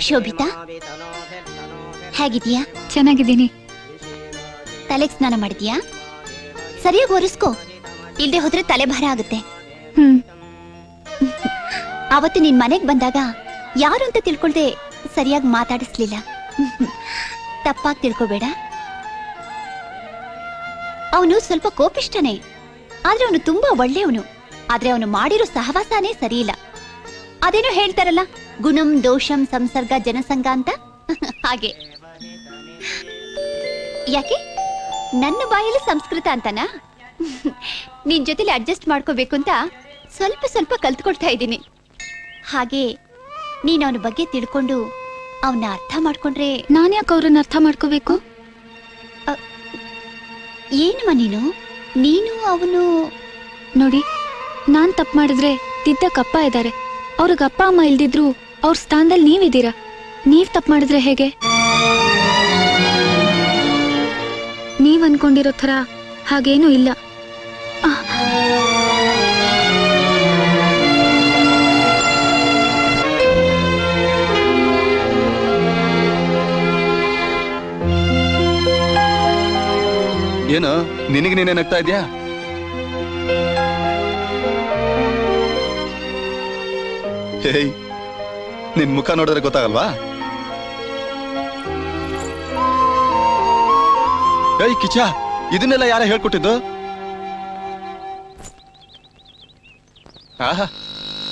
ಶೋಭಿತಾ, ಹೇಗಿದೀಯಾ? ಚೆನ್ನಾಗಿದ್ದೀನಿ. ತಲೆಗೆ ಸ್ನಾನ ಮಾಡಿದ್ಯಾ? ಸರಿಯಾಗಿ ಒರೆಸ್ಕೋ, ಇಲ್ದೆ ಹೋದ್ರೆ ತಲೆ ಭಾರ ಆಗುತ್ತೆ. ಅವತ್ತು ನಿನ್ ಮನೆಗ್ ಬಂದಾಗ ಯಾರು ಅಂತ ತಿಳ್ಕೊಳ್ದೆ ಸರಿಯಾಗಿ ಮಾತಾಡಿಸ್ಲಿಲ್ಲ. ತಪ್ಪಾಗಿ ತಿಳ್ಕೊಬೇಡ. ಅವನು ಸ್ವಲ್ಪ ಕೋಪಿಷ್ಟನೇ, ಆದ್ರೆ ಅವನು ತುಂಬಾ ಒಳ್ಳೆಯವನು. ಆದ್ರೆ ಅವನು ಮಾಡಿರೋ ಸಹವಾಸನೇ ಸರಿಯಿಲ್ಲ. ಅದೇನೋ ಹೇಳ್ತಾರಲ್ಲ, ಗುಣಂ ದೋಷಂ ಸಂಸರ್ಗ ಜನಸಂಗ ಅಂತ. ಹಾಗೆ. ಯಾಕೆ ನನ್ನ ಬಾಯಲ್ಲಿ ಸಂಸ್ಕೃತ ಅಂತನಾ? ನಿನ್ ಜೊತೆಲಿ ಅಡ್ಜಸ್ಟ್ ಮಾಡ್ಕೋಬೇಕು ಅಂತ ಸ್ವಲ್ಪ ಸ್ವಲ್ಪ ಕಲ್ತ್ಕೊಳ್ತಾ ಇದ್ದೀನಿ. ಹಾಗೆ ನೀನ್ ಅವನ ಬಗ್ಗೆ ತಿಳ್ಕೊಂಡು ಅವನ್ನ ಅರ್ಥ ಮಾಡ್ಕೊಂಡ್ರೆ. ನಾನ್ಯಾಕೆ ಅವ್ರನ್ನ ಅರ್ಥ ಮಾಡ್ಕೋಬೇಕು? ಏನಮ್ಮ ನೀನು ಅವನು ನೋಡಿ, ನಾನ್ ತಪ್ಪು ಮಾಡಿದ್ರೆ ತಿದ್ದಕ್ಕೆ ಅಪ್ಪ ಇದ್ದಾರೆ. ಅವ್ರಿಗೆ ಅಪ್ಪ ಅಮ್ಮ ಇಲ್ದಿದ್ರು ಅವ್ರ ಸ್ಥಾನದಲ್ಲಿ ನೀವಿದ್ದೀರಾ. ನೀವ್ ತಪ್ಪು ಮಾಡಿದ್ರೆ ಹೇಗೆ? ನೀವ್ ಅನ್ಕೊಂಡಿರೋ ಥರ ಹಾಗೇನೂ ಇಲ್ಲ. ಏನು ನಿನಗೆ ನೀನೇ ನಗ್ತಾ ಇದ್ಯಾ? ಹೇಯ್, ನಿನ್ ಮುಖ ನೋಡಿದ್ರೆ ಗೊತ್ತಾಗಲ್ವಾ? ಏಯ್ ಕಿಚ್ಚ, ಇದನ್ನೆಲ್ಲ ಯಾರ ಹೇಳ್ಕೊಟ್ಟಿದ್ದು? ಆಹಾ,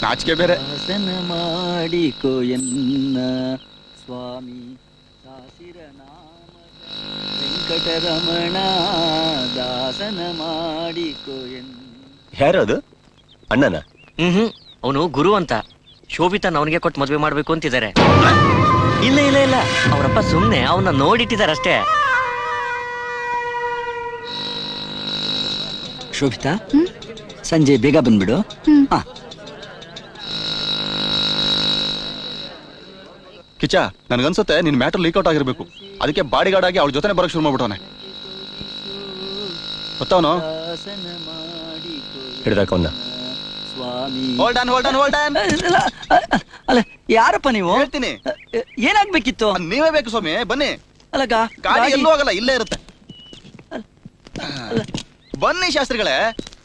ನಾಚಿಕೆ ಬೇರೆ. ಮಾಡಿಕೋ ಎನ್ನ ಸ್ವಾಮಿ ಸಾಸಿರ ವೆಂಕಟರಮಣ ದಾಸನ ಮಾಡಿಕೋ ಎನ್ನ. ಯಾರದು? ಅಣ್ಣನ? ಅವನು ಗುರು ಅಂತ. ಶೋಭಿತಾ ಅವನಿಗೆ ಕೊಟ್ಟು ಮದುವೆ ಮಾಡ್ಬೇಕು ಅಂತಿದ್ದಾರೆ. ಇಲ್ಲ ಇಲ್ಲ ಇಲ್ಲ, ಅವರಪ್ಪ ಸುಮ್ನೆ ಅವನ್ನ ನೋಡಿಟ್ಟಿದ್ದಾರೆ ಅಷ್ಟೇ. ಶೋಭಿತಾ, ಸಂಜೆ ಬೇಗ ಬಂದ್ಬಿಡು. ಕಿಚ್ಚ, ನನ್ಗನ್ಸುತ್ತೆ ನಿನ್ ಮ್ಯಾಟರ್ ಲೀಕ್ಔಟ್ ಆಗಿರ್ಬೇಕು. ಅದಕ್ಕೆ ಬಾಡಿ ಗಾರ್ಡ್ ಆಗಿ ಅವಳ ಜೊತೆ ಬರಕ್ ಶುರು ಮಾಡ್ಬಿಟ್ಟವನೆ. ಗೊತ್ತವನು ಹಿಡ್ದಾಕವನ್ನ. ಅಲ್ಲ, ಯಾರಪ್ಪ ನೀವು? ಹೇಳ್ತೀನಿ. ಏನಾಗ್ಬೇಕಿತ್ತು? ನೀವೇ ಬೇಕು ಸ್ವಾಮಿ, ಬನ್ನಿ. ಅಲ್ಲ, ಗಾಡಿ ಎಲ್ಲೂ ಆಗಲ್ಲ, ಇಲ್ಲೇ ಇರುತ್ತೆ. ಬನ್ನಿ ಶಾಸ್ತ್ರಿಗಳೇ.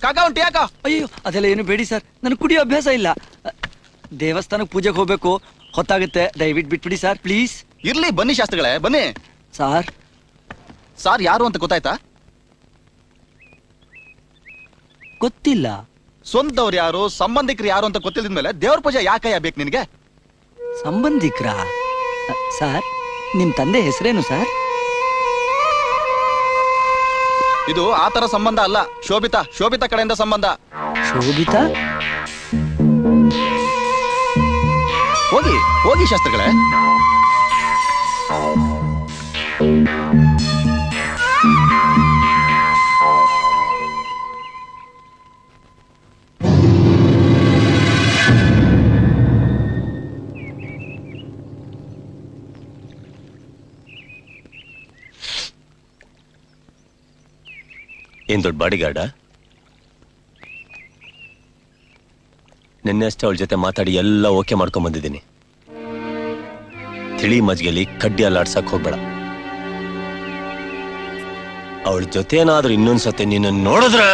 ಕಾಕ ಉಂಟು ಯಾಕ? ಅಯ್ಯೋ, ಅದೆಲ್ಲ ಏನು ಬೇಡಿ ಸರ್, ನನಗೆ ಕುಡಿಯೋ ಅಭ್ಯಾಸ ಇಲ್ಲ. ದೇವಸ್ಥಾನಕ್ಕೆ ಪೂಜೆಗೆ ಹೋಗ್ಬೇಕು, ಹೊತ್ತಾಗುತ್ತೆ. ದಯವಿಟ್ಟು ಬಿಟ್ಬಿಡಿ ಸರ್, ಪ್ಲೀಸ್. ಇರ್ಲಿ, ಬನ್ನಿ ಶಾಸ್ತ್ರಿಗಳೇ, ಬನ್ನಿ. ಸಾರ್ ಯಾರು ಅಂತ ಗೊತ್ತಾಯ್ತಾ? ಗೊತ್ತಿಲ್ಲ. ಸ್ವಂತವ್ರು ಯಾರು, ಸಂಬಂಧಿಕರು ಯಾರು ಅಂತ ಗೊತ್ತಿಲ್ದ್ಮೇಲೆ ದೇವ್ರ ಪೂಜೆ ಯಾಕಯ್ಯ ಬೇಕು ನಿನ್ಗೆ? ಸಂಬಂಧಿಕರ? ಸರ್, ನಿಮ್ ತಂದೆ ಹೆಸರೇನು ಸರ್? ಇದು ಆತರ ಸಂಬಂಧ ಅಲ್ಲ, ಶೋಭಿತಾ ಕಡೆಯಿಂದ ಸಂಬಂಧ. ಶೋಭಿತಾ? ಹೋಗಿ ಹೋಗಿ ಶಾಸ್ತ್ರಿಗಳೇ. ಏನ್ ದೊಡ್ಡ ಬಾಡಿಗಾರ್ಡ? ನಿನ್ನೆ ಅಷ್ಟೇ ಅವಳ ಜೊತೆ ಮಾತಾಡಿ ಎಲ್ಲ ಓಕೆ ಮಾಡ್ಕೊಂಡ್ ಬಂದಿದ್ದೀನಿ. ತಿಳಿ ಮಜ್ಗೆಲಿ ಕಡ್ಡಿ ಅಲ್ಲಾಡ್ಸಕ್ ಹೋಗ್ಬೇಡ. ಅವಳ ಜೊತೆ ಏನಾದ್ರೂ ಇನ್ನೊಂದ್ಸತಿ ನಿನ್ನ ನೋಡಿದ್ರೆ